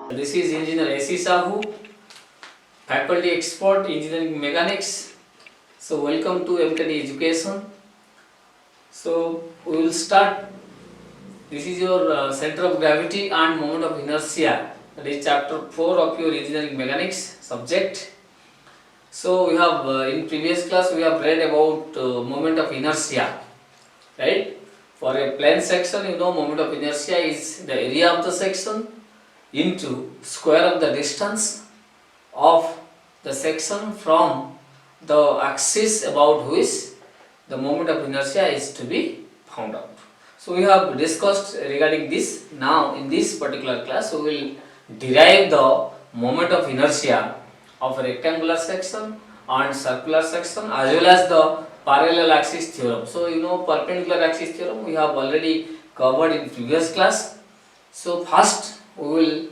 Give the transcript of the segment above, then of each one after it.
This is Engineer A.C. Sahu, Faculty Expert Engineering Mechanics. So welcome to MKT Education. So we will start. This is your center of gravity and moment of inertia. That is chapter 4 of your Engineering Mechanics subject. So we have in previous class we have read about moment of inertia, right? For a plane section, you know, moment of inertia is the area of the section into square of the distance of the section from the axis about which the moment of inertia is to be found out. So we have discussed regarding this. Now in this particular class we will derive the moment of inertia of a rectangular section and circular section as well as the parallel axis theorem. So you know, perpendicular axis theorem we have already covered in previous class. So first we will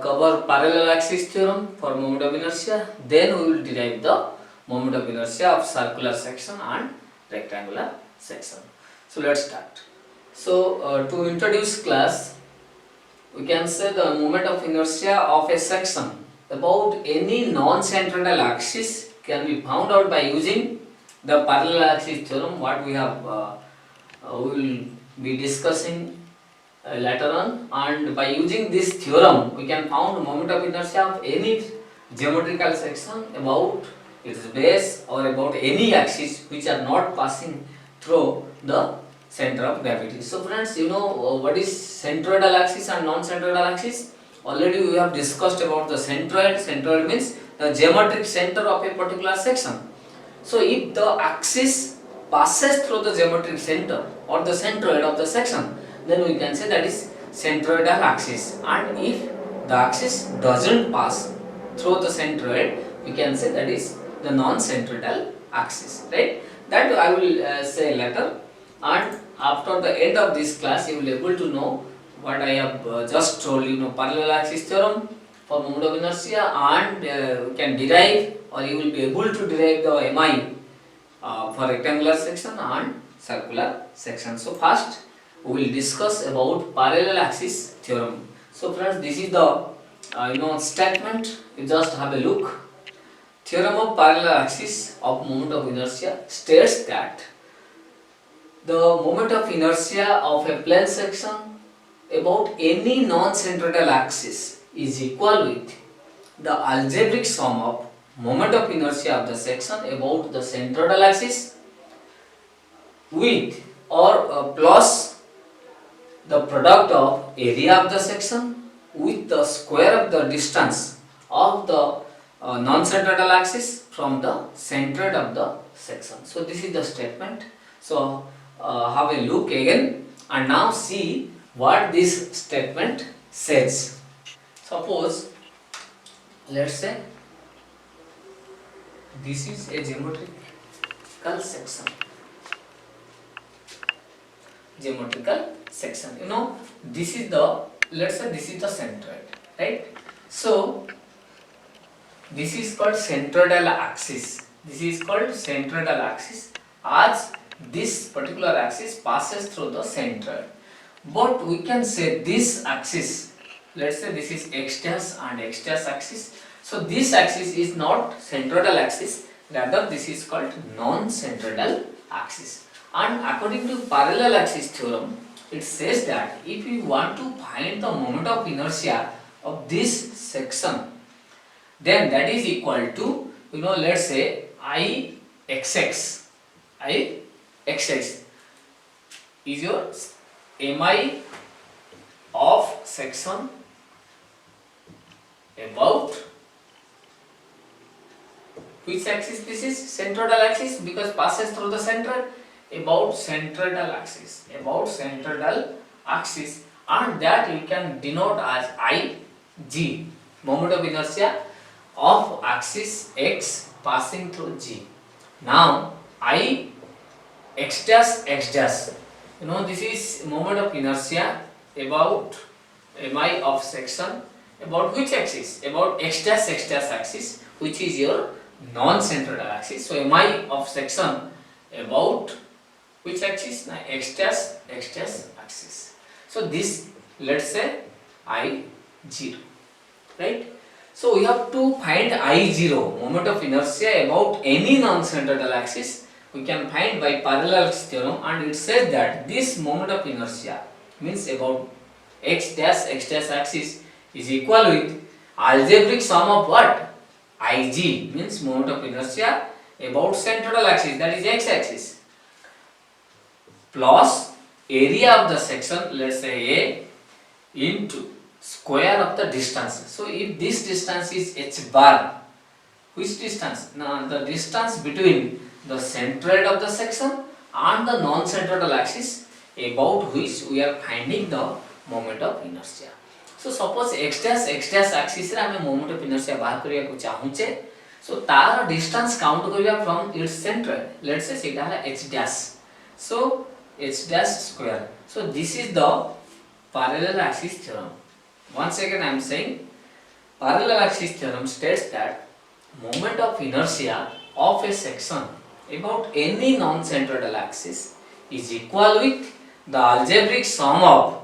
cover parallel axis theorem for moment of inertia, then we will derive the moment of inertia of circular section and rectangular section. So let's start. So to introduce class, we can say the moment of inertia of a section about any non-central axis can be found out by using the parallel axis theorem, what we have we will be discussing later on, and by using this theorem we can found moment of inertia of any geometrical section about its base or about any axis which are not passing through the center of gravity. So friends, you know what is centroidal axis and non-centroidal axis? Already we have discussed about the centroid. Centroid means the geometric center of a particular section. So if the axis passes through the geometric center or the centroid of the section, then we can say that is centroidal axis. And if the axis doesn't pass through the centroid, we can say that is the non-centroidal axis, right? That I will say later. And after the end of this class, you will be able to know what I have just told you. Know parallel axis theorem for moment of inertia, and you can derive, or you will be able to derive the MI for rectangular section and circular section. So first we will discuss about parallel axis theorem. So friends, this is the statement. You just have a look. Theorem of parallel axis of moment of inertia states that the moment of inertia of a plane section about any non-centroidal axis is equal with the algebraic sum of moment of inertia of the section about the centroidal axis with or plus the product of area of the section with the square of the distance of the non-centroidal axis from the centroid of the section. So this is the statement. So have a look again and now see what this statement says. Suppose, let's say this is a geometrical section. Geometrical section. You know, this is the, let's say this is the centroid, right? So this is called centroidal axis. This is called centroidal axis as this particular axis passes through the centroid. But we can say this axis, let's say this is x dash and x dash axis. So this axis is not centroidal axis, rather this is called non-centroidal axis. And according to parallel axis theorem, it says that if we want to find the moment of inertia of this section, then that is equal to, let's say Ixx. Ixx is your MI of section about which axis? This is centroidal axis because passes through the center, about centroidal axis, and that you can denote as Ig, moment of inertia of axis x passing through G. Now Ix dash x dash, this is moment of inertia about MI of section about which axis? About x dash axis, which is your non-centroidal axis. So MI of section about which axis? X dash axis. So this, let's say I0. right? So we have to find I0, moment of inertia about any non-central axis. We can find by parallel theorem, and it says that this moment of inertia means about x dash axis is equal with algebraic sum of what? Ig means moment of inertia about central axis, that is x axis, plus area of the section, let's say A, into square of the distance. So if this distance is h bar, which distance? Now the distance between the centroid of the section and the non-centroidal axis about which we are finding the moment of inertia. So suppose x dash axis रे हमें moment of inertia बाहर करिया को चाहूचे, so तार distance count करिया from its centroid, let's say सेटा है h dash, so h dash square. So this is the parallel axis theorem. Once again I am saying, parallel axis theorem states that moment of inertia of a section about any non-centroidal axis is equal with the algebraic sum of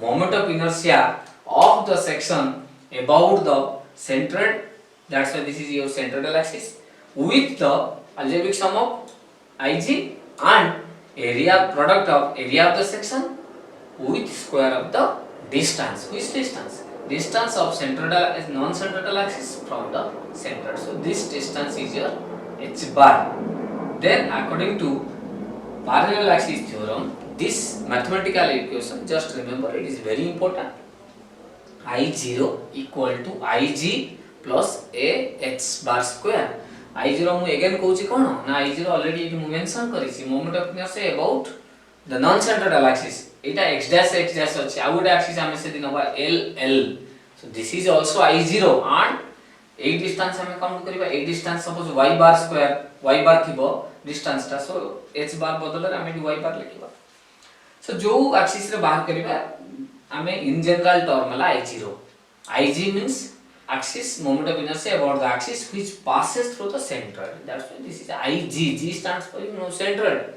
moment of inertia of the section about the centroid, that's why this is your centroidal axis, with the algebraic sum of Ig and area product of area of the section with square of the distance. Which distance? Distance of centroidal is non-centroidal axis from the center. So this distance is your h bar. Then according to parallel axis theorem, this mathematical equation, just remember it is very important. I0 equal to Ig plus a h bar square. I0 mu again कहूची कौन ना I0 already it mention करिसी moment of inertia about the non-centroidal axis. Eta x dash अछि आ गोटे axis हमें से दिनबा l. So this is also I0 and a distance हमें count करिबा a distance suppose y bar square y bar थिबो distance ता, so h bar बदल हमें y bar लिखिबा. So जो axis रे बाहर करिबा हमें in general term La I0. Ig means axis moment of inertia about the axis which passes through the centroid. That's why this is Ig. G stands for centroid.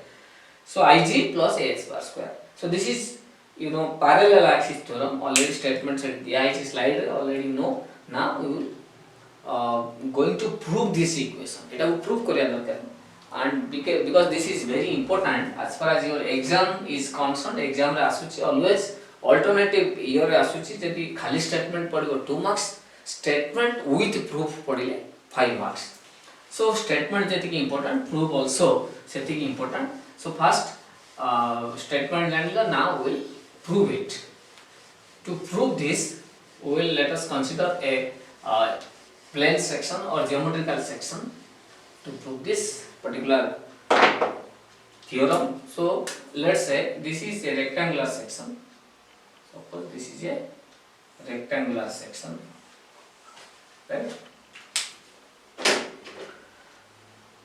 So Ig plus h bar square. So this is parallel axis theorem. Already statements at the IC slide already know. Now we will going to prove this equation. It will prove koriya and because this is very important as far as your exam is concerned. Exam re asuchi always alternative year re asuchi jodi khali statement padibo 2 marks, statement with proof padile 5 marks. So statement jetiki important, proof also setiki important. So first statement janila, now we will prove it. To prove this, we will let us consider a plane section or geometrical section to prove this particular theorem. So let's say this is a rectangular section. Suppose this is a rectangular section, right?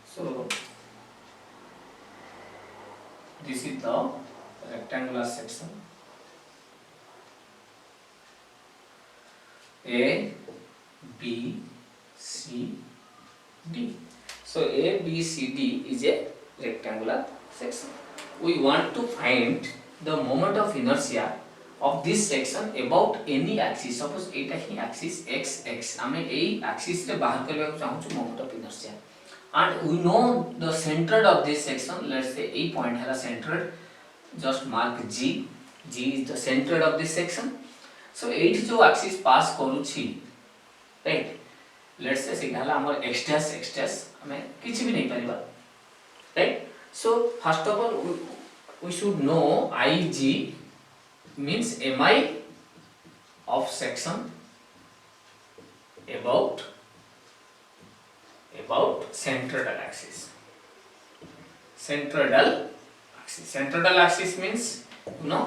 So this is the rectangular section. A, B, C, D. So A, B, C, D is a rectangular section. We want to find the moment of inertia of this section about any axis. Suppose eta hi axis x x. Ame ei axis re bahar kariba ko chahu moment of inertia. And we know the centroid of this section. Let's say a point hela centroid. Just mark G. G is the centroid of this section. So एठी जो axis pass करूची, right? Let's say signal हमर x dash हमें किछि भी नहीं परिबा, right? So first of all we should know Ig means mi of section about centroidal axis. Centroidal axis means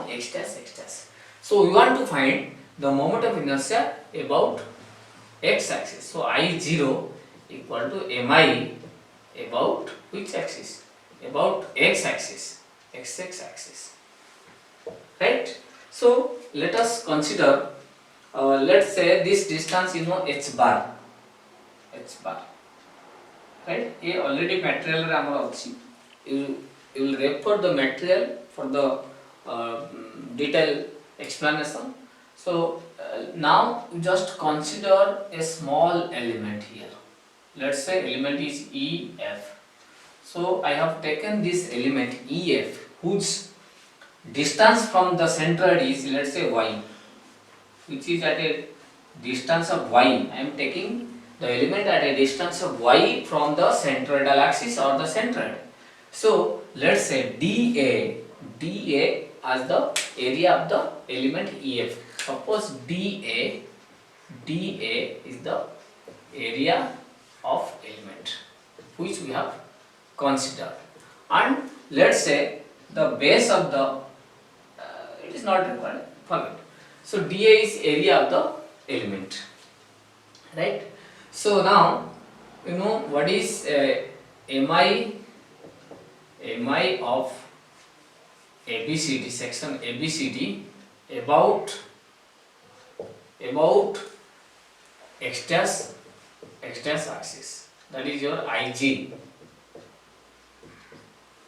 x dash. So we want to find the moment of inertia about x axis. So I0 equal to mi about which axis? About x axis, x axis, right? So let us consider, let's say this distance h bar, right? A already material re amar achi. You will refer the material for the detail explanation. So now just consider a small element here. Let's say element is EF. So I have taken this element EF whose distance from the centroid is, let's say, y, which is at a distance of y. I am taking the element at a distance of y from the centroidal axis or the centroid. So let's say dA as the area of the element EF. Suppose dA is the area of element which we have considered, and let's say the base of the it is not required, forget. So dA is area of the element, right? So now you know what is mi of ABCD, section ABCD about x dash axis, that is your IG.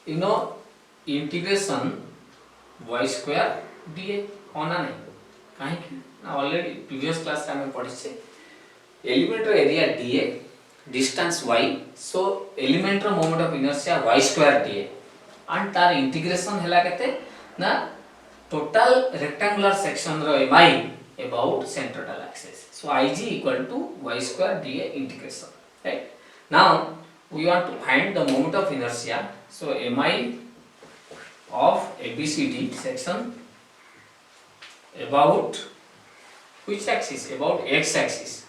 You know integration y square dA होना नहीं, कहीं ना already previous class में पढ़ी से element रो area dA distance y, so element रो moment of inertia y square dA and तार इंटीग्रेशन हैला केते ना टोटल रेक्टेंगुलर सेक्शन रो mi about centroidal axis. So Ig equal to y square dA integration, right? Now we want to find the moment of inertia. So mi of ABCD section about which axis? About x axis,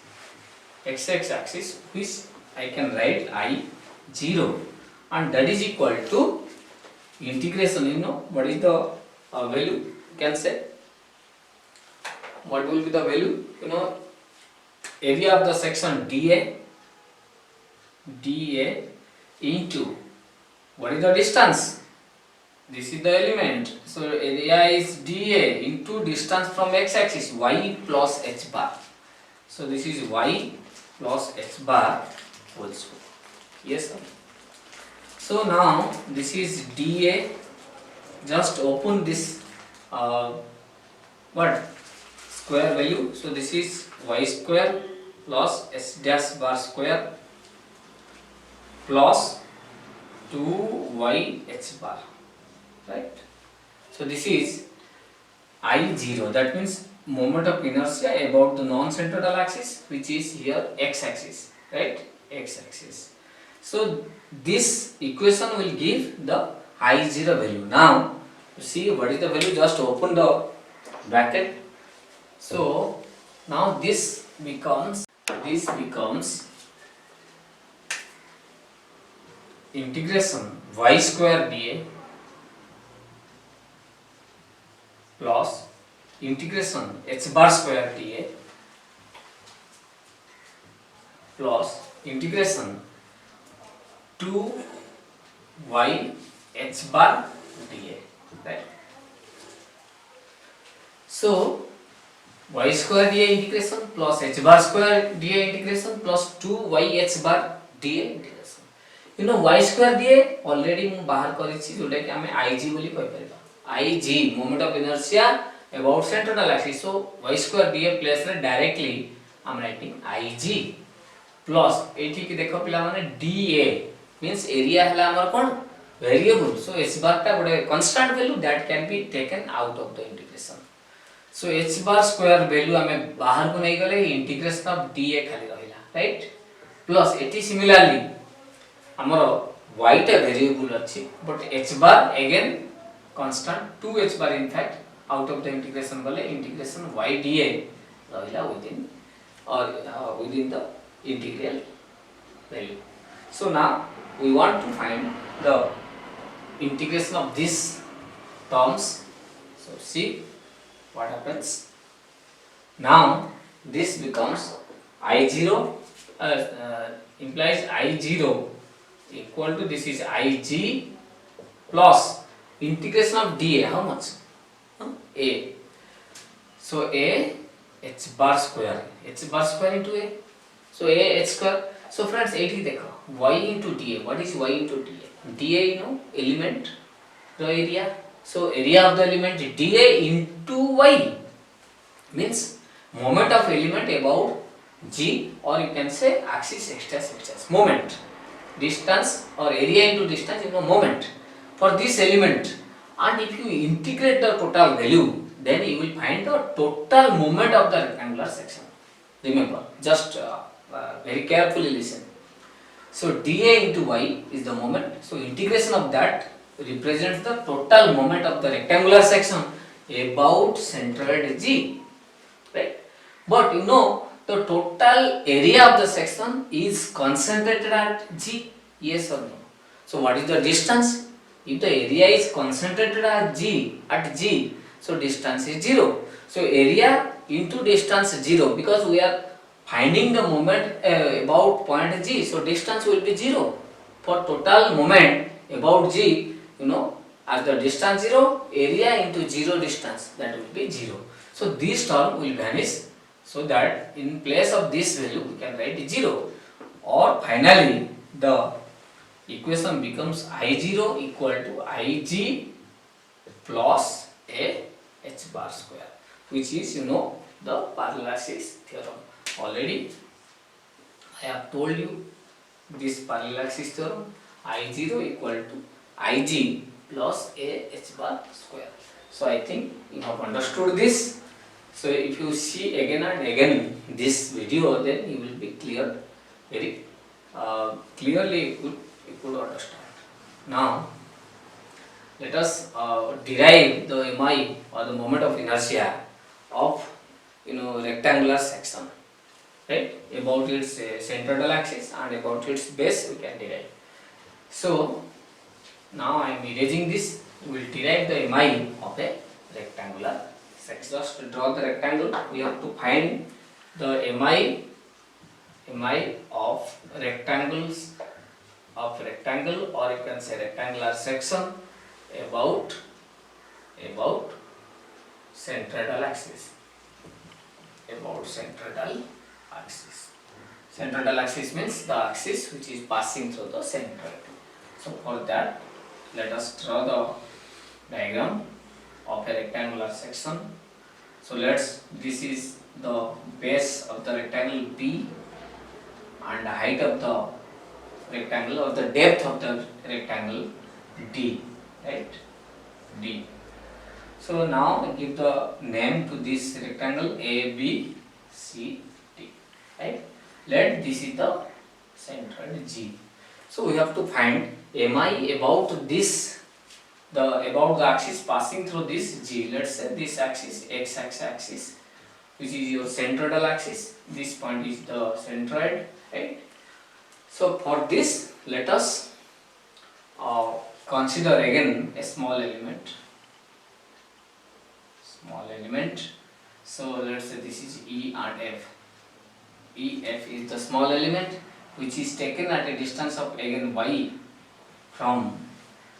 x axis, which I can write I0, and that is equal to integration. You know what is the value? You can say what will be the value? You know area of the section dA into what is the distance? This is the element, so area is dA into distance from x axis y plus h bar. So this is y plus h bar whole square. Yes sir. So now this is dA, just open this what square value. So this is y square plus h dash bar square plus 2yh bar, right? So this is I0, that means moment of inertia about the non-centroidal axis, which is here x axis, right? X axis. So this equation will give the I0 value. Now see what is the value, just open the bracket. So now this becomes integration y square dA plus integration h bar square dA plus integration 2y h bar dA, right? So y square dA integration plus h bar square dA integration plus 2y h bar dA integration. You know y square dA already मु बाहर करिछि जोटा कि हमें Ig बोली कहि परबा. Ig moment of inertia about central axis. So y square dA place रे directly हम writing Ig plus एठी कि देखो पिला माने dA means area हला हमर कोन variable. So h bar टा गोटे constant value that can be taken out of the integration. So h bar square value हमें बाहर को नहीं गले integration of dA खाली रहिला, right? Plus एठी similarly हमर y टा variable अछि but h bar again constant 2h bar in fact out of the integration गले integration y dA रहिला within the integral value. So now we want to find the integration of these terms. So see what happens. Now this becomes I0 implies I0 equal to this is Ig plus integration of dA, how much? A. So A h bar square into A. So A h square. So friends, एठी देखो y into dA. What is y into dA? dA you know element the area. So area of the element dA into y means moment of element about g, or you can say axis x dash x dash. Moment, distance or area into distance, moment for this element, and if you integrate the total value, then you will find the total moment of the rectangular section. Remember, just very carefully listen. So dA into y is the moment. So integration of that represents the total moment of the rectangular section about centroid G, right? But the total area of the section is concentrated at G, yes or no? So what is the distance? If the area is concentrated at G, so distance is 0. So area into distance 0, because we are finding the moment about point G, so distance will be 0. For total moment about G, as the distance 0, area into 0 distance, that will be 0. So this term will vanish, so that in place of this value we can write 0, or finally the equation becomes I0 equal to Ig plus a h bar square, which is the parallaxis theorem. Already I have told you this parallaxis theorem, I0 equal to Ig plus a h bar square. So I think you have understood this. So if you see again and again this video, then you will be clear, very clearly you could understand. Now let us derive the mi, or the moment of inertia of rectangular section, right? About its central axis and about its base we can derive. So now I am erasing this. We will derive the mi of a rectangular section. Just to draw the rectangle, we have to find the mi of rectangle, or you can say rectangular section about central axis. About central axis. Central axis means the axis which is passing through the center. So for that, let us draw the diagram of a rectangular section. So this is the base of the rectangle B, and the height of the rectangle, or the depth of the rectangle D, right? D. So now give the name to this rectangle A, B, C, D, right? Let this is the centroid G. So we have to find mi about this, about the axis passing through this G. Let's say this axis, x axis, which is your centroidal axis. This point is the centroid, right? So for this, let us consider again a small element. So let's say this is E and F. F is the small element which is taken at a distance of again y from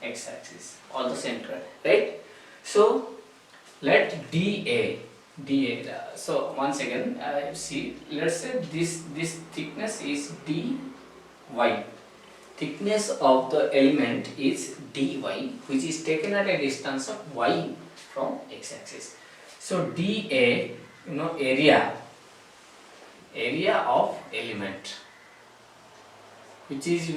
x axis, or the centroid, right? So let dA. So once again, see, let's say this thickness is dy. Thickness of the element is dy, which is taken at a distance of y from x axis. So dA, area of element, which is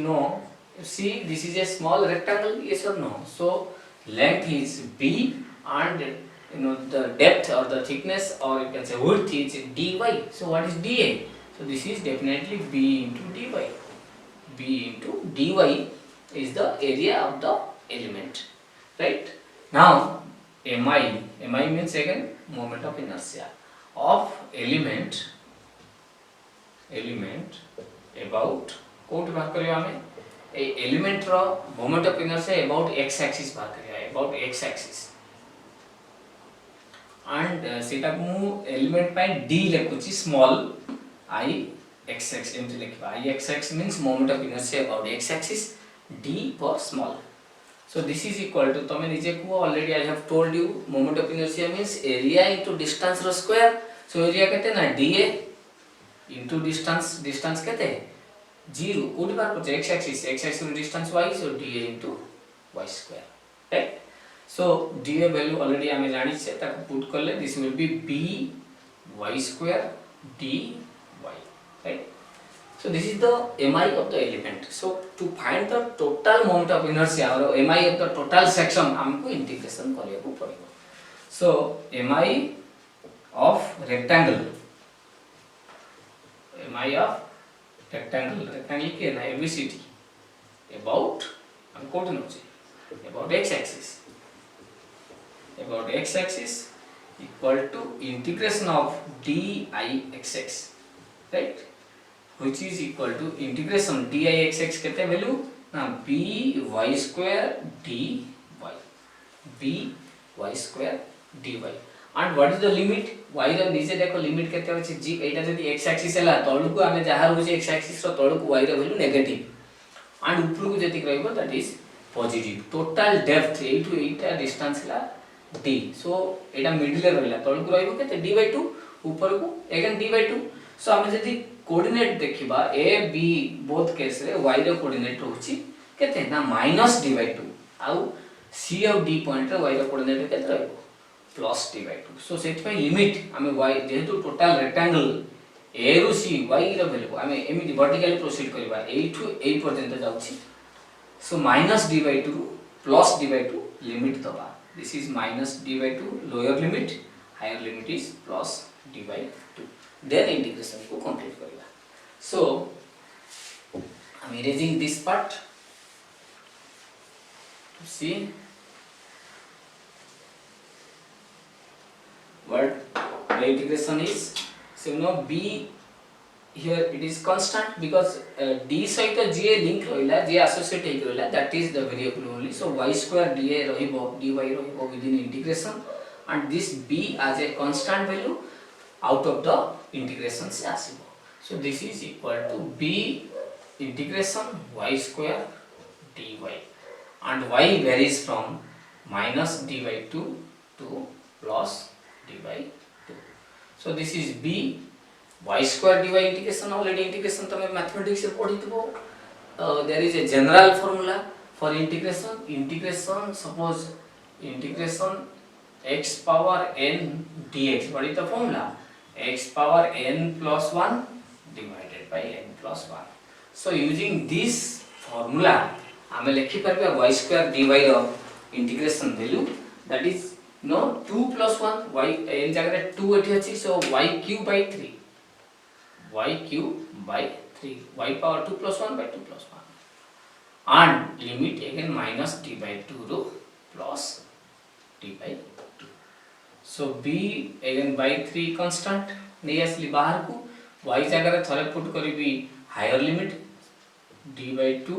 see, this is a small rectangle, yes or no? So length is b, and the depth or the thickness, or you can say width, is dy. So what is dA? So this is definitely b into dy. B into dy is the area of the element, right? Now mi means again moment of inertia of element about कोट बात करियो आमे ए element रो moment of inertia about x axis बात करिया about x axis and सेटा मु एलिमेंट पाई d लेखुची स्मॉल I x x एमति लिखबा I x x means moment of inertia about x axis d for small. So this is equal to, तमे निजे को already I have told you moment of inertia means area into distance row square. So area केते ना dA into distance केते 0 कोडी बार को x axis रो distance y, so dA into y square, right? So dA value already हमें जानी छे ताको put करले this will be b y square dy, right? So this is the mi of the element. So to find the total moment of inertia or mi of the total section हमको integration କରିବାକୁ पड़ेगा. So mi of rectangle के ना ABCD about हम coat नोचे about x axis equal to integration of dixx, right, which is equal to integration dixx केते value ना by square dy, by square dy. And what is the limit? y ର निजे देखो limit केते अछि g एटा जदी x axis हला तळकु आमे जहा रहउछि x axis रो तळकु y रो वैल्यू नेगेटिव and उपरकु जति रहइबो that is positive. Total depth एटु एटा डिस्टेंस हला d. सो एटा मिडिल रे रहला तळकु रहइबो केते d/2 उपरकु अगेन d/2. सो आमे जदी कोऑर्डिनेट देखिबा a b बोथ केस रे y रो कोऑर्डिनेट रहउछि केते ना -d/2 आउ c और d पॉइंट रे y रो कोऑर्डिनेट केते रहइबो plus d/2. So सेट पे लिमिट हमें y जेहेतु टोटल रेक्टेंगल a रु c y रो वैल्यू हमें एमिति वर्टिकली प्रोसीड करबा a टू a पर्यंत जाउछि. सो -d/2 रु +d/2 लिमिट दबा. This is -d/2 lower limit, higher limit is +d/2. Then integration को कंप्लीट करबा. So I am erasing this part to see what the integration is. So you know b here it is constant because d सहित g link रहिला, g associate हेक रहिला, that is the variable only. So y square dA रहिबो, dy रहिबो within integration and this b as a constant value out of the integration से आसीबो. So this is equal to b integration y square dy and y varies from -d/2 to plus d/2. So this is b y square dy integration. Already integration तमे mathematics से पढितबो. There is a general formula for integration. Suppose integration x power n dx. What is the formula? X power n plus 1 divided by n plus 1. So using this formula हमें लिखि परबे y square dy row integration value, that is no 2 plus 1 y in जगह 2 एठी अछि. So y cube by 3 y power 2 plus 1 by 2 plus 1 and limit again -d/2 row plus d/2. So b again by 3 constant नै असली बाहर को y जगह थरे put करबी higher limit d/2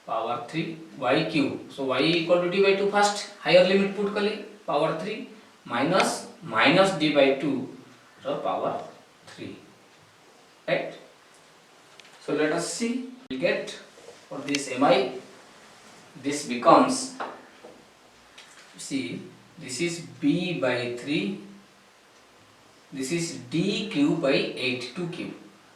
power 3 y cube. So y equal to d/2 first higher limit put कली power 3 minus d/2 रो power 3, right? So let us see, we get for this mi, this becomes, see this is b by 3, this is d cube by 8, 2 cube.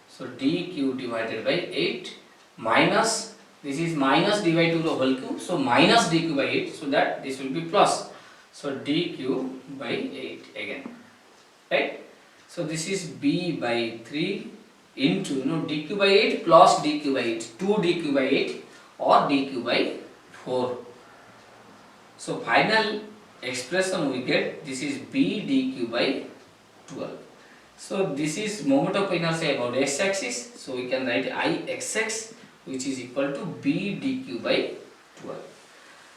So d cube divided by 8 minus, this is minus d/2 the whole cube, so minus d cube by 8, so that this will be plus. So d cube by 8 again, right? So this is b by 3 into d cube by 8 plus d cube by 8, 2 d cube by 8 or d cube by 4. So final expression we get, this is b d cube by 12. So this is moment of inertia about x axis, so we can write ixx which is equal to b dq by 12.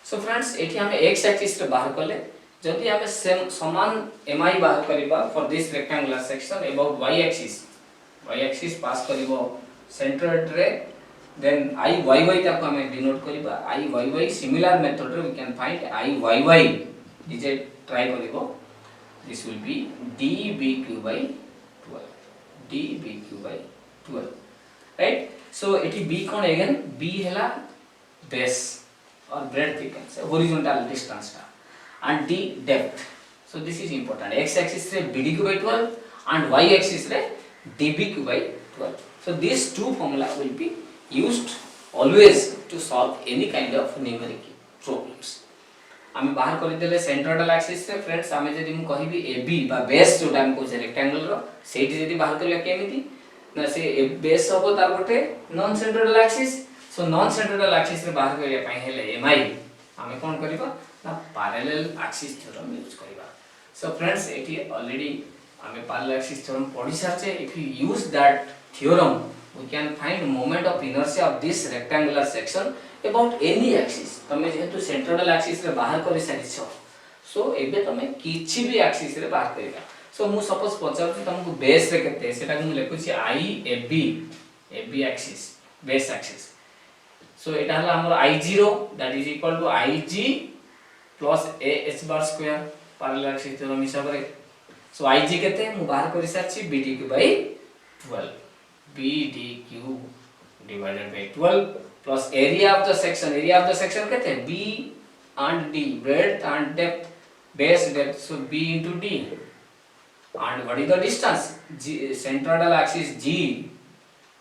So friends एठी हमें x axis रे बाहर करले, जदि हमें समान mi बाहर करिबा for this rectangular section about y axis पास करिबो सेंटर रे, then iy ताको हमें डिनोट करिबा iy. Similar method रे we can find iy DJ try करिबो, this will be dbq by 12, right? So एठी b कोन again, b हैला base or breadth thickness, horizontal distance ta, and d depth. So this is important. X axis रे bdq by 12 and y axis रे dbq by 12. So these two formula will be used always to solve any kind of numeric problems. आमे बाहर कर देले centroidal axis रे friends आमे जदी मु कहिबी AB बा बेस जोटा हम को रेक्टेंगल रो सेठी जदी बाहर करले केमिति ना से बेस हबो तार गोटे non centroidal axis so non centroidal axis रे बाहर करिया पई हेले MI आमे कोन करबा ना पैरेलल एक्सिस थ्योरम यूज करबा सो फ्रेंड्स एटी ऑलरेडी आमे पैरेलल एक्सिस थ्योरम पढी सारचे if you use that theorem we can find moment of inertia of this rectangular section about any axis तमे जेहेतु सेंट्रोइडल एक्सिस रे बाहर करि सारिछो सो एबे तमे किछि भी एक्सिस रे बाहर करिबा सो मु सपोज पचारछु तुमको बेस रे केते सेटा मु लेखुछि AB axis base axis so एटा हला हमर I0 that is equal to IG plus AH bar square parallel axis theorem हिसाब रे सो IG केते मु बाहर करि सारछि BDQ by 12 BDQ divided by 12 plus area of the section कहते हैं B and D breadth and depth base depth so B into D and what is the distance G centroidal axis G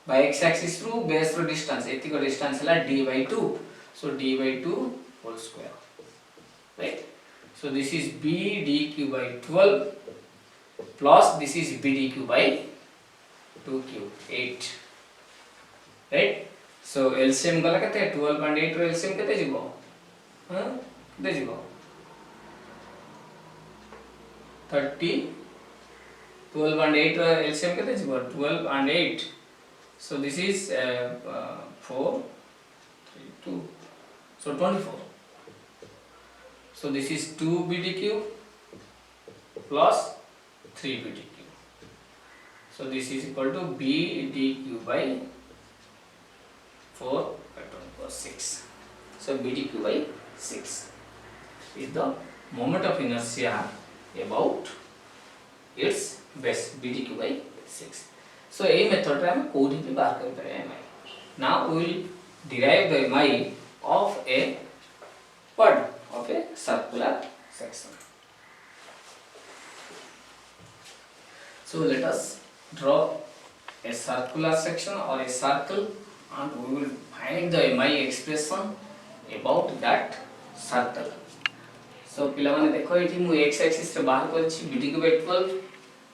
by x axis through base through distance एतिको distance है D by 2 so D by 2 whole square right so this is BDQ by 12 plus this is BDQ by 2 cube 8 right so LCM गला केते 12 and 8 row LCM केते जिवो हां केते जिवो 30 12 and 8 row LCM केते जिवो 12 and 8 so this is 4 3 2 so 24 so this is 2 BDQ plus 3 BDQ so this is equal to BDQ by 4 by 24 6 so BDQ by 6 is the moment of inertia about its base BDQ by 6 so a method रे हम कोडी भी बाहर कर पारे MI now we will derive the MI of a pod of a circular section so let us draw a circular section or a circle and we will find the MI expression about that circle so पिला माने देखो एठी मु x axis रे बाहर करछि BDQ by 12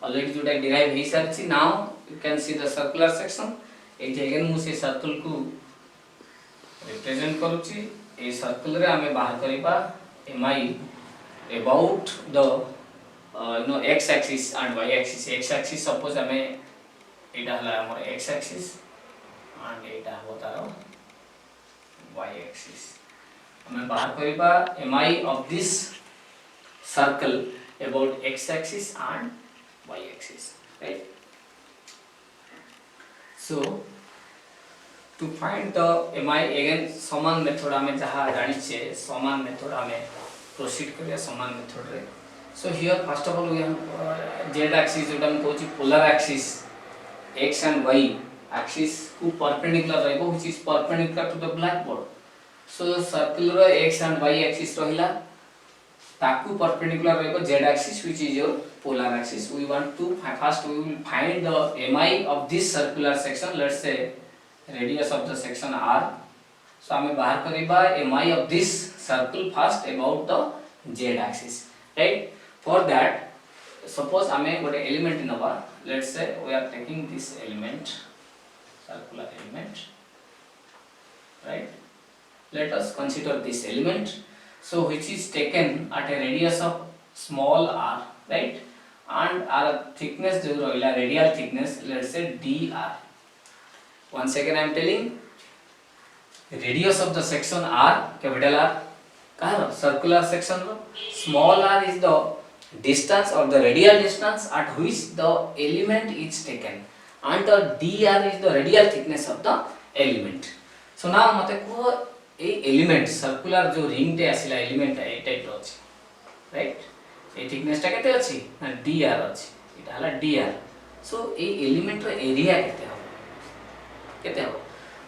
already जोटा derive हे सारछि now you can see the circular section एठी अगेन मु से सर्कल को रिप्रेजेंट करूछि ए सर्कल रे हमें बाहर करिबा MI about the x axis and y axis x axis suppose हमें एटा हला हमर x axis and एटा हो तारो y axis हमें बाहर करिबा MI of this circle about x axis and y axis right so to find the MI again समान method हमें जहा जानि छे समान मेथड हमें प्रोसीड करिया समान मेथड रे so here first of all we have z axis जोटा हम कहछि polar axis x and y axis को perpendicular रहबो which is perpendicular to the blackboard so circle रो x and y axis रहिला ताकू perpendicular रहबो z axis which is your polar axis we want to first we will find the MI of this circular section let's say radius of the section r so हमें बाहर करिबा MI of this circle first about the z axis right for that suppose हमें गोटे element नबा let's say we are taking this element circular element right let us consider this element so which is taken at a radius of small r right and our thickness जो रहिला radial thickness let's say dr once again I am telling radius of the section r capital R कहां circular section row small r is the distance or the radial distance at which the element is taken and the dr is the radial thickness of the element so now मते को ए element circular जो ring टे आसिला element ए type रो अछि right ए thickness टा केते अछि ना dr अछि इटा हला dr सो ए एलिमेंट रो एरिया केते हो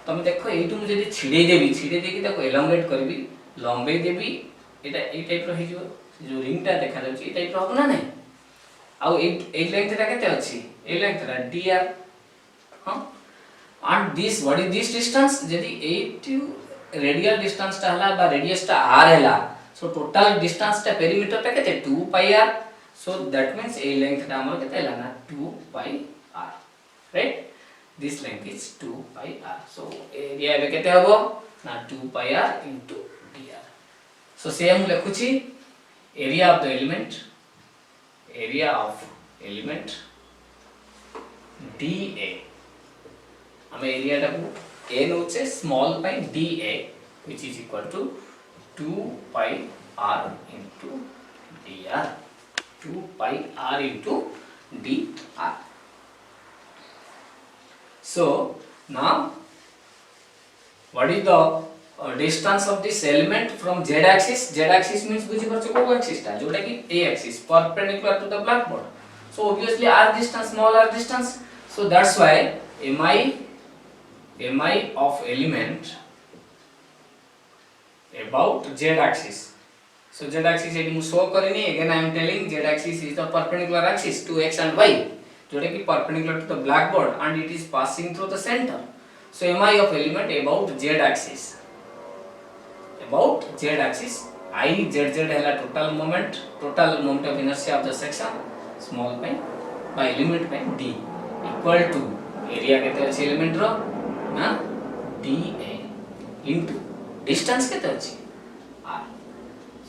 तमे देखो एटू मु जदी छिडे देबी ताको एलोंगेट करबी लंबे देबी एटा ए टाइप रो हे जो रिंग टा देखा जाउची ए टाइप रो हो ना नै आउ ए लेंथ टा केते अछि ए लेंथ टा dr हां and this what is this distance जदी 8 रेडियल डिस्टेंस टा हला बा रेडियस टा r हला सो टोटल डिस्टेंस टा पेरीमीटर टा केते 2 pi r. So that means ए लेंथ टा हमर केते हैला ना 2 pi r, right. This length is 2 pi r. So area एबे केते हबो ना 2 pi r into dr. So same लिखुची area of the element, area of element dA. हम एरिया टा को a नोचे small pi dA which is equal to 2 pi r into dr. 2 pi r into dr. So now what is the distance of this element from z axis? Z axis means बुझी परछो को axis टा जोटा कि a axis perpendicular to the blackboard. So obviously r distance, small r distance. So that's why mi of element about z axis. So z axis it mu show karini. Again I am telling z axis is the perpendicular axis to x and y, जोटा कि perpendicular to the blackboard and it is passing through the center. So mi of element about z axis, about z axis. I z z है total moment of inertia of the section small pi by element by d equal to area केते अछि element रो ना dA into distance केते अछि r.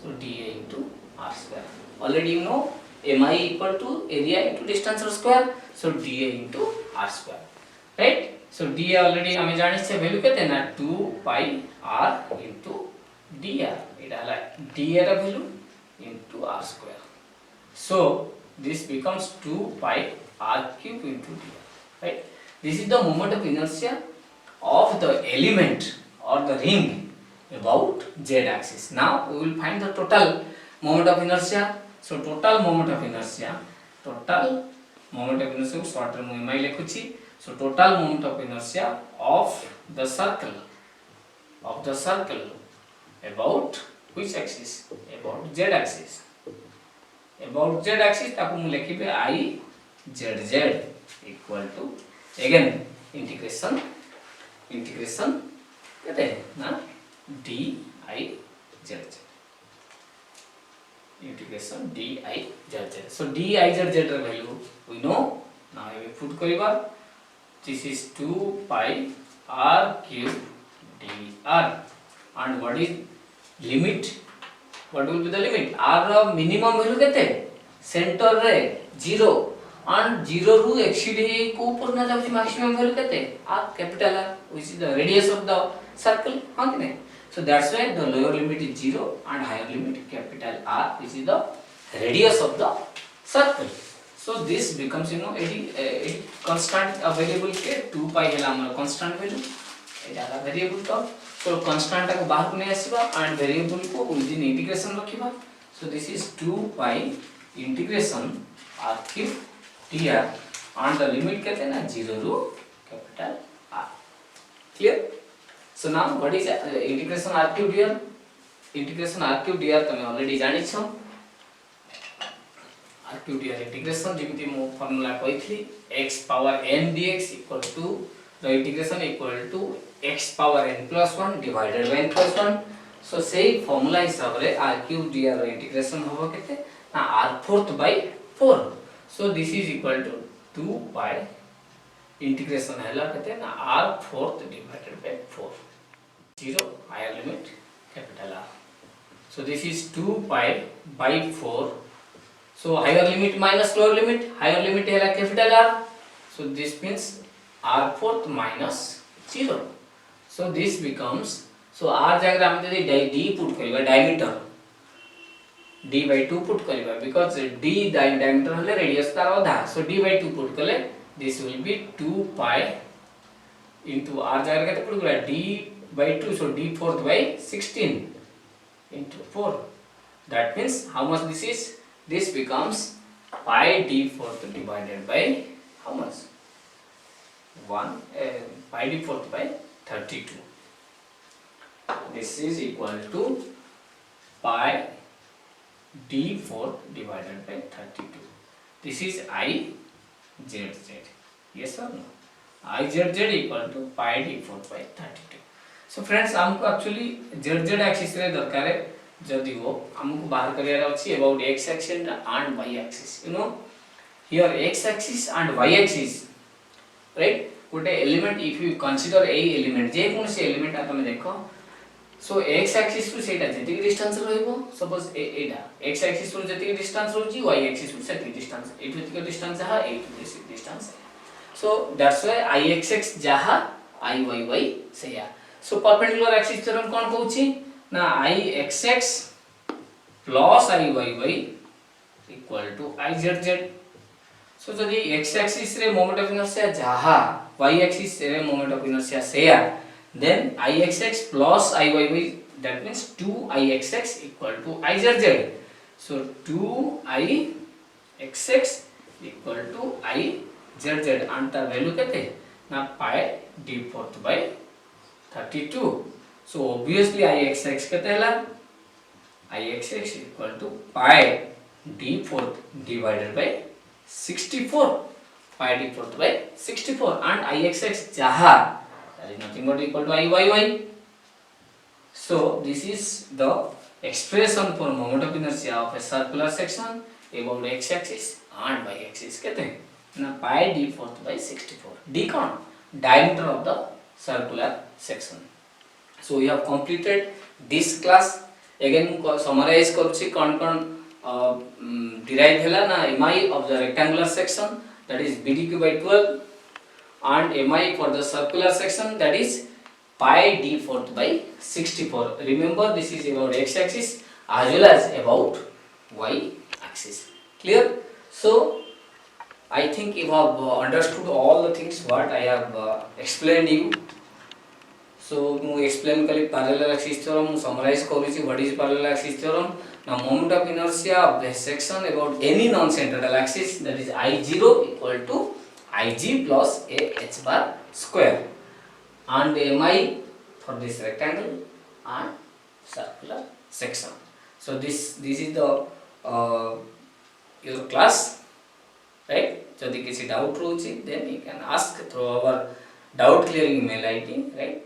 So dA into r square. Already you know mi equal to area into distance square. So dA into r square, right. So dA already हमें जानि से value केते ना 2 pi r into dr. इटा हला dA रा value into r square. So this becomes 2 pi r cube into dr, right. This is the moment of inertia of the element or the ring about z axis. Now we will find the total moment of inertia. So total moment of inertia short term mi lekhuchi. So total moment of inertia of the circle about which axis? About z axis. About z axis ताको मु लेखिबे I z equal to again integration केते ना d I z, integration d I z. So d I z ର value we know. Now we put करिबा this is 2 pi r cube dr and what is limit? What will be the limit? R ର minimum value केते center रे 0 and 0 ru exceed हे को ऊपर ना जाउची maximum value केते r capital R which is the radius of the circle, हां कि नहीं. So that's why the lower limit is 0 and higher limit capital R which is the radius of the circle. So this becomes a constant variable के 2 pi हैला हमर constant value एटा variable तो. So constant को बाहर को नहीं आसीबा and variable को within integration रखिबा. So this is 2 pi integration r cube dr and the limit कहते हैं ना 0 ru capital R. Clear? So now what is integration r cube dr? Integration r cube dr तमे already जानि छ. r cube dr integration जेमिति मो formula कहिथि x power n dx equal to the integration equal to x power n plus 1 divided by n plus 1. So सेही formula हिसाब रे r cube dr रो integration होबो केते ना r4 by 4. So this is equal to 2 pi integration हैला केते ना r4 divided by 4. 0 higher limit capital R. So this is 2 pi by 4. So higher limit minus lower limit, higher limit हैला capital R. So this means r4 minus 0. So this becomes, so r जगह हम d put करिबा diameter d by 2 put करिबा because d diameter हले radius तार आधा. So d by 2 put कले this will be 2 pi into r जगह केते put करिबा d by 2. So d fourth by 16 into 4. That means how much this is? This becomes pi d fourth divided by how much? pi d fourth by 32. This is equal to pi d fourth divided by 32. This is I z z. Yes or no? I z z equal to pi d fourth by 32. So friends, हमको actually z z axis रे दरकार है जदि वो हमको बाहर करियर अछि about x axis and y axis you know here x axis and y axis right गोटे element if you consider a element जे कोन से एलिमेंट आ तुम देखो सो x एक्सिस टू सेटा जति डिस्टेंस रहइबो सपोज एटा x एक्सिस टू जति डिस्टेंस रहउची y एक्सिस टू सेति डिस्टेंस एटु जति डिस्टेंस है एटु distance so that's why ixx जहा iyy सेया सो परपेंडिकुलर एक्सिस थ्योरम कोन कहउची ना ixx plus iyy equal to izz so जदि x एक्सिस रे मोमेंट ऑफ इनर्शिया जहा y एक्सिस रे मोमेंट ऑफ इनर्शिया सेया then ixx plus iyy that means 2ixx equal to izz so 2ixx equal to izz and the value kete na pi d fourth by 32 so obviously ixx kete hela ixx equal to pi d fourth divided by 64 pi d fourth by 64 and ixx jaha that is nothing but equal to iyy so this is the expression for moment of inertia of a circular section about x axis and y axis kete na pi d fourth by 64 d kon diameter of the circular section so we have completed this class again summarize karuchi kon derive hela na mi of the rectangular section that is bdq by 12 and mi for the circular section that is pi d fourth by 64 remember this is about x axis as well as about y axis clear so I think you have understood all the things what I have explained you so mu explain kali parallel axis theorem mu summarize karuchi what is parallel axis theorem now moment of inertia of the section about any non central axis that is I0 equal to Ig plus a h bar square and mi for this rectangle and circular section so this is the your class right jodi kisi doubt rochi then you can ask through our doubt clearing email id right